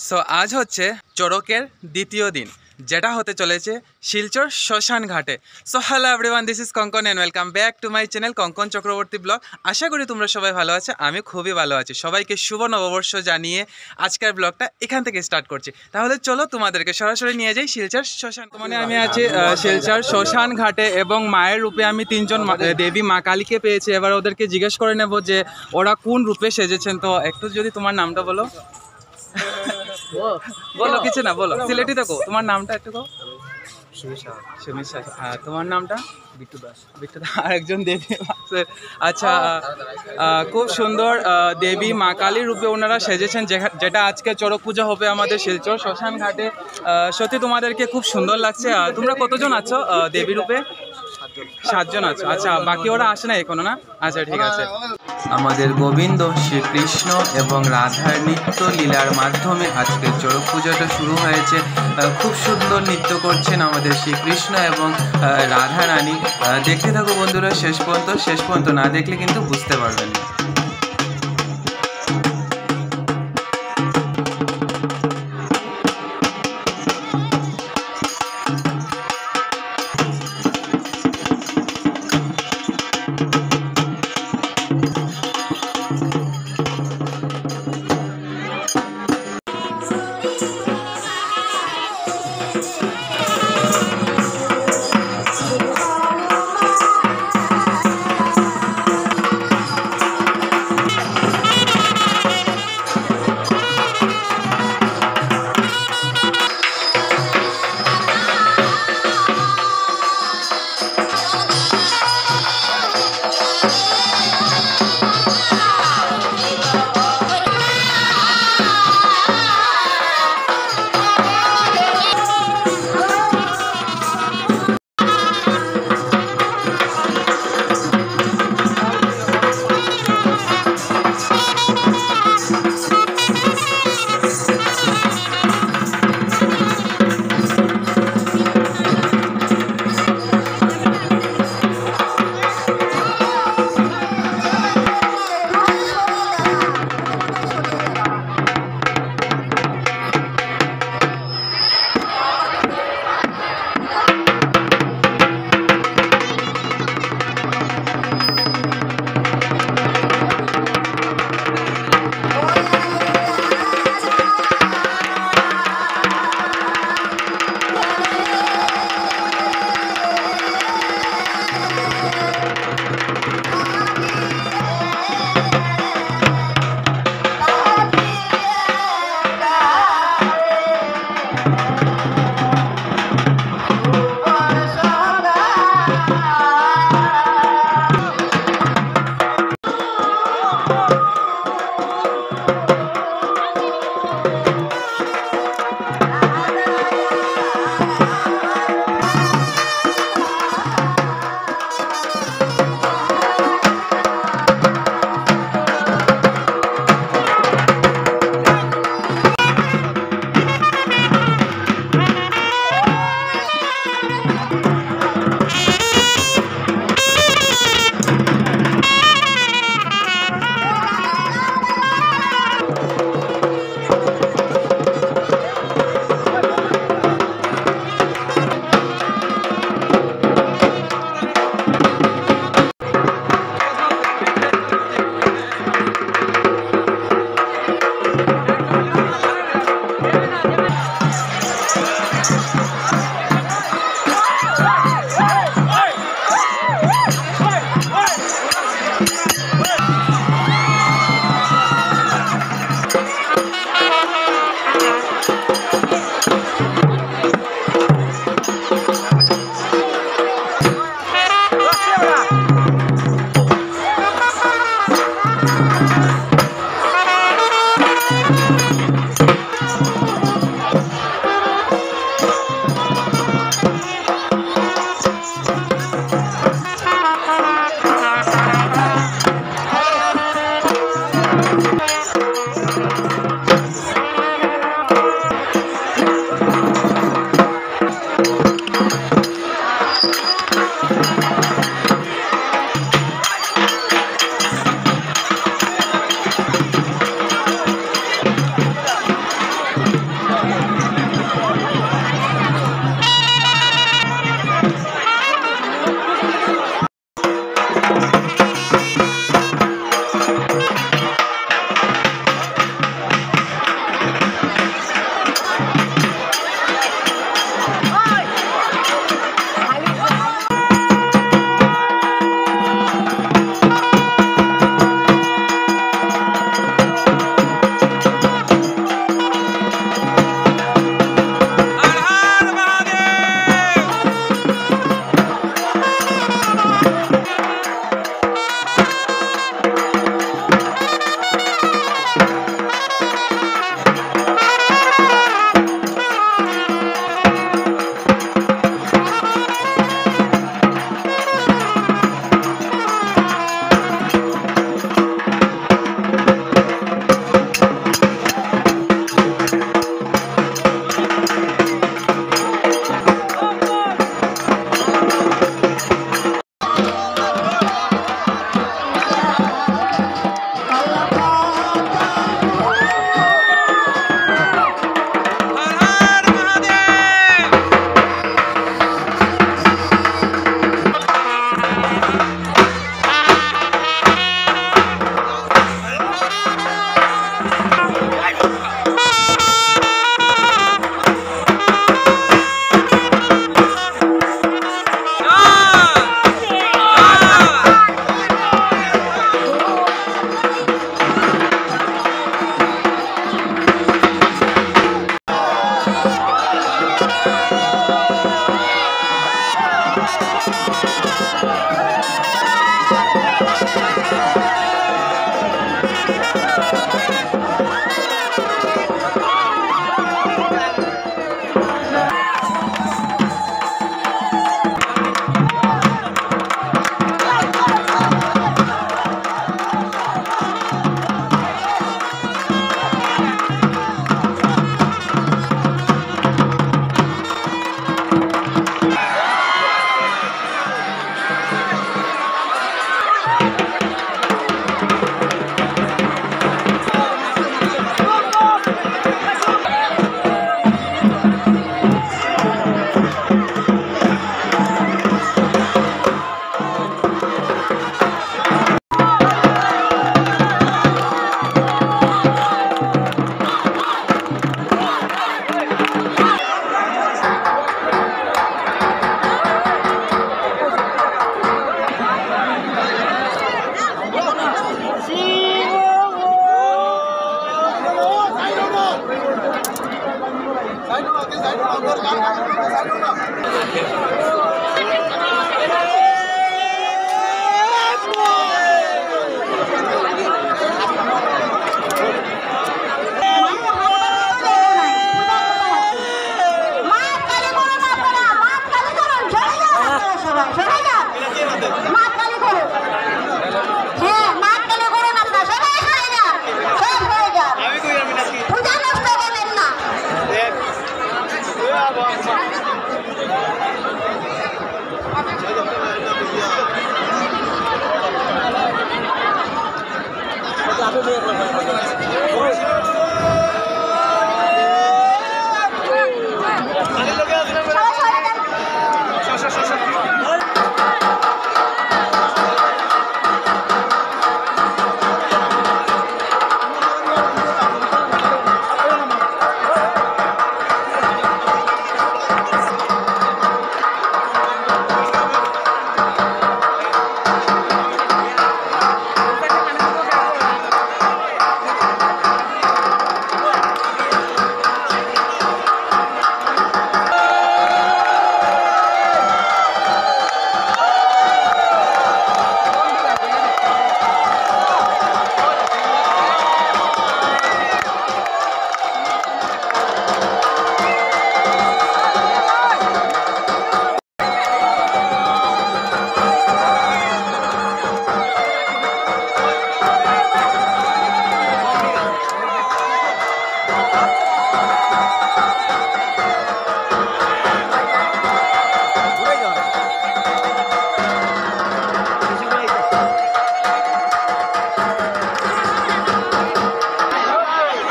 So আজ হচ্ছে চড়কের দ্বিতীয় দিন, যেটা হতে চলেছে শিলচর শ্মশান ঘাটে। So hello everyone, this is Kankan and welcome back to my channel Kankan Chakraborty blog. আশা করি তোমরা সবাই ভালো আছো, আমি খুবই ভালো আছি। সবাইকে শুভ নববর্ষ জানিয়ে আজকের ব্লগটা এখান থেকে স্টার্ট করছি। তাহলে চলো তোমাদেরকে সরাসরি নিয়ে যাই শিলচর শ্মশান। মানে আমি আছি শিলচর শ্মশান ঘাটে এবং মায়ের রূপে আমি তিনজন দেবী মা কালীকে পেয়েছি। এবার ওদেরকে জিজ্ঞেস করে নেব যে ওরা কোন রূপে সেজেছেন। তো একটু যদি তোমার নামটা বলো। বলো, কিছু না বলো, সিলেটি তো কো, তোমার নামটা একটু কো। সুমিত শাহ। তোমার নামটা? বিট্টু দাস। বিট্টু দাস। আরেকজন দেবী। আচ্ছা, খুব সুন্দর দেবী মা কালীর রূপে ওনারা সেজেছেন, যেটা আজকে চড়ক পূজা হবে আমাদের শিলচর শ্মশান ঘাটে। সত্যি তোমাদেরকে খুব সুন্দর লাগছে। তোমরা কতজন আছো দেবী রূপে? 7 জন আছো। আচ্ছা, বাকি ওরা আসে না এখনো না? আচ্ছা, ঠিক আছে। আমাদের গোবিন্দ শ্রীকৃষ্ণ এবং রাধার নৃত্য লীলার মাধ্যমে আজকের চড়ক পূজাটা শুরু হয়েছে। খুব সুন্দর নৃত্য করছেন আমাদের শ্রীকৃষ্ণ এবং রাধা রানী। দেখতে থাকো বন্ধুরা শেষ পর্যন্ত না দেখলে কিন্তু বুঝতে পারবেন না।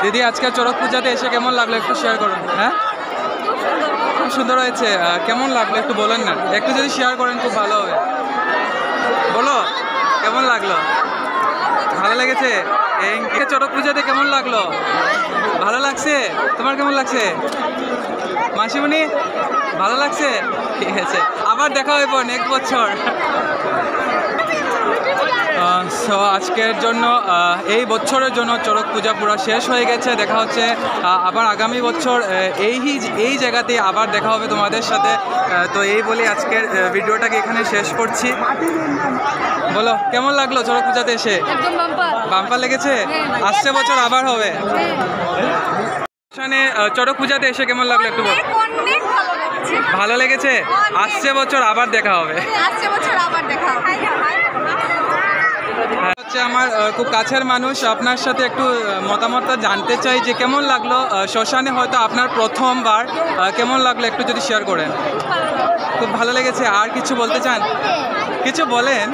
দিদি আজকে চড়ক পূজাতে এসে কেমন লাগলো একটু শেয়ার করুন। হ্যাঁ খুব সুন্দর হয়েছে, কেমন লাগলো একটু বলেন না, একটু যদি শেয়ার করেন খুব ভালো হবে। বলো কেমন লাগলো? ভালো লেগেছে? এই চড়ক পূজাতে কেমন লাগলো? ভালো লাগছে? তোমার কেমন লাগছে মাসিমণি? ভালো লাগছে? ঠিক আছে, আবার দেখা হইব নেক্সট বছর। সো আজকের জন্য এই বছরের জন্য চড়ক পূজা পুরো শেষ হয়ে গেছে। দেখা হচ্ছে আবার আগামী বছর এই জায়গাতেই আবার দেখা হবে তোমাদের সাথে। তো এই বলে আজকের ভিডিওটাকে এখানে শেষ করছি। বলো কেমন লাগলো চড়ক পূজাতে এসে? বাম্পার লেগেছে? আসছে বছর আবার হবে। এখানে চড়ক পূজাতে এসে কেমন লাগলো একটু বল। ভালো লেগেছে? আসছে বছর আবার দেখা হবে। হচ্ছে আমার খুব কাছের মানুষ, আপনার সাথে একটু মতামতটা জানতে চাই যে কেমন লাগলো শ্মশানে হয়তো আপনার প্রথমবার, কেমন লাগলো একটু যদি শেয়ার করেন। খুব ভালো লেগেছে। আর কিছু বলতে চান? কিছু বলেন।